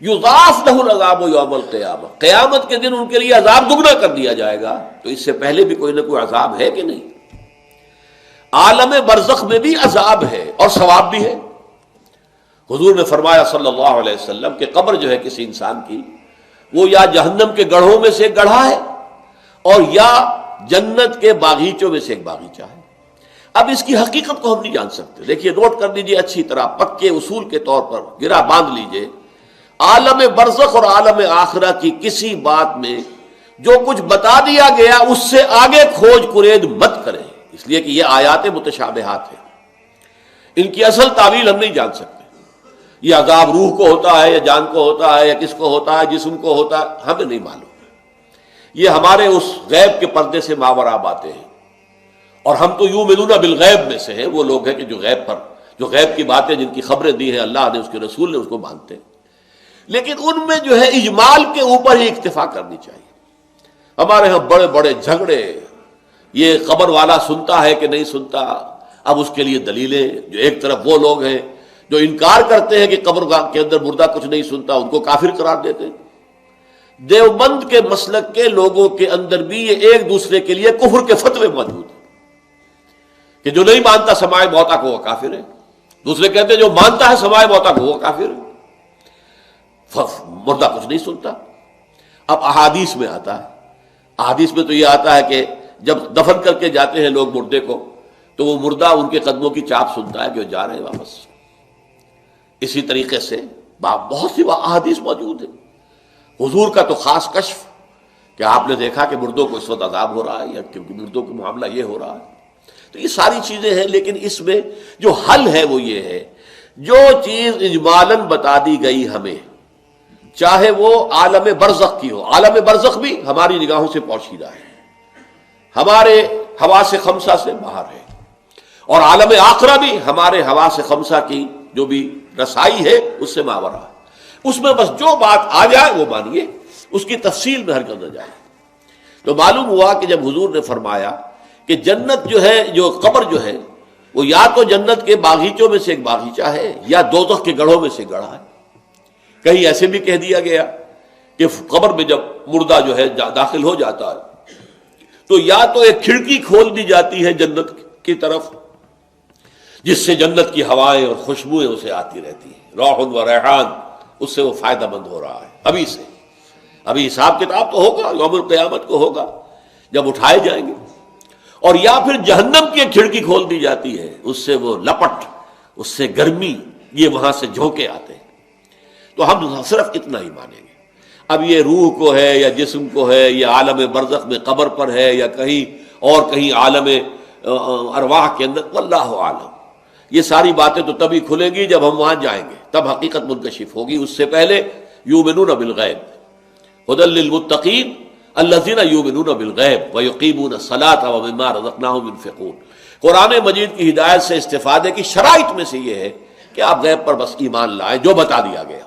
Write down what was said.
یضاعف لہ العذاب یوم القیامہ، قیامت کے دن ان کے لیے عذاب دگنا کر دیا جائے گا۔ تو اس سے پہلے بھی کوئی نہ کوئی عذاب ہے کہ نہیں؟ عالم برزخ میں بھی عذاب ہے اور ثواب بھی ہے۔ حضور نے فرمایا صلی اللہ علیہ وسلم کہ قبر جو ہے کسی انسان کی، وہ یا جہنم کے گڑھوں میں سے ایک گڑھا ہے اور یا جنت کے باغیچوں میں سے ایک باغیچہ ہے۔ اب اس کی حقیقت کو ہم نہیں جان سکتے۔ دیکھیے، نوٹ کر لیجیے اچھی طرح، پکے اصول کے طور پر گرہ باندھ لیجیے، عالم برزخ اور عالم آخرہ کی کسی بات میں جو کچھ بتا دیا گیا اس سے آگے کھوج کرید مت کریں، اس لیے کہ یہ آیات متشابہات ہیں، ان کی اصل تعویل ہم نہیں جان سکتے۔ یہ عذاب روح کو ہوتا ہے یا جان کو ہوتا ہے یا کس کو ہوتا ہے، جسم کو ہوتا ہے، ہمیں نہیں معلوم۔ یہ ہمارے اس غیب کے پردے سے ماوراء باتیں ہیں، اور ہم تو یؤمنون بالغیب میں سے ہیں، وہ لوگ ہیں کہ جو غیب کی باتیں، جن کی خبریں دی ہیں اللہ نے، اس کے رسول نے، اس کو مانتے ہیں۔ لیکن ان میں جو ہے اجمال کے اوپر ہی اکتفا کرنی چاہیے۔ ہمارے ہاں بڑے بڑے جھگڑے، یہ قبر والا سنتا ہے کہ نہیں سنتا، اب اس کے لیے دلیلیں، جو ایک طرف وہ لوگ ہیں جو انکار کرتے ہیں کہ قبر کے اندر مردہ کچھ نہیں سنتا، ان کو کافر قرار دیتے ہیں۔ دیوبند کے مسلک کے لوگوں کے اندر بھی یہ ایک دوسرے کے لیے کفر کے فتوے موجود ہیں کہ جو نہیں مانتا سماع موتیٰ کو وہ کافر ہے، دوسرے کہتے ہیں جو مانتا ہے سماع موتیٰ کو وہ کافر ہے، مردہ کچھ نہیں سنتا۔ اب احادیث میں آتا ہے، احادیث میں تو یہ آتا ہے کہ جب دفن کر کے جاتے ہیں لوگ مردے کو، تو وہ مردہ ان کے قدموں کی چاپ سنتا ہے کہ وہ جا رہے ہیں واپس۔ اسی طریقے سے بہت سی احادیث موجود ہیں۔ حضور کا تو خاص کشف کہ آپ نے دیکھا کہ مردوں کو اس وقت عذاب ہو رہا ہے، یا کہ مردوں کا معاملہ یہ ہو رہا ہے۔ تو یہ ساری چیزیں ہیں، لیکن اس میں جو حل ہے وہ یہ ہے، جو چیز اجمالاً بتا دی گئی ہمیں، چاہے وہ عالم برزخ کی ہو، عالم برزخ بھی ہماری نگاہوں سے پوشیدہ ہے، ہمارے حواس خمسہ سے باہر ہے، اور عالم آخرہ بھی ہمارے حواس خمسہ کی جو بھی رسائی ہے اس سے ماوراء ہے۔ اس میں بس جو بات آ جائے وہ مانیے، اس کی تفصیل میں ہرگز نہ جائے۔ تو معلوم ہوا کہ جب حضور نے فرمایا کہ جنت جو ہے، جو قبر جو ہے، وہ یا تو جنت کے باغیچوں میں سے ایک باغیچہ ہے یا دوزخ کے گڑھوں میں سے گڑھا ہے۔ کہیں ایسے بھی کہہ دیا گیا کہ قبر میں جب مردہ جو ہے داخل ہو جاتا ہے تو یا تو ایک کھڑکی کھول دی جاتی ہے جنت کی طرف، جس سے جنت کی ہوائیں اور خوشبوئیں اسے آتی رہتی ہیں، روح و ریحان، اس سے وہ فائدہ مند ہو رہا ہے ابھی سے۔ ابھی حساب کتاب تو ہوگا، یوم القیامت کو ہوگا جب اٹھائے جائیں گے۔ اور یا پھر جہنم کی ایک کھڑکی کھول دی جاتی ہے، اس سے وہ لپٹ، اس سے گرمی، یہ وہاں سے جھونکے آتے ہیں۔ تو ہم صرف اتنا ہی مانیں گے۔ اب یہ روح کو ہے یا جسم کو ہے، یہ عالم برزخ میں قبر پر ہے یا کہیں اور کہیں عالم ارواح کے اندر، واللہ عالم۔ یہ ساری باتیں تو تبھی کھلیں گی جب ہم وہاں جائیں گے، تب حقیقت منکشف ہوگی۔ اس سے پہلے یؤمنون بالغیب ھدی للمتقین الذین یؤمنون بالغیب ویقیمون الصلاۃ ومما رزقناہم ينفقون۔ قرآن مجید کی ہدایت سے استفادے کی شرائط میں سے یہ ہے کہ آپ غیب پر بس ایمان لائیں جو بتا دیا گیا۔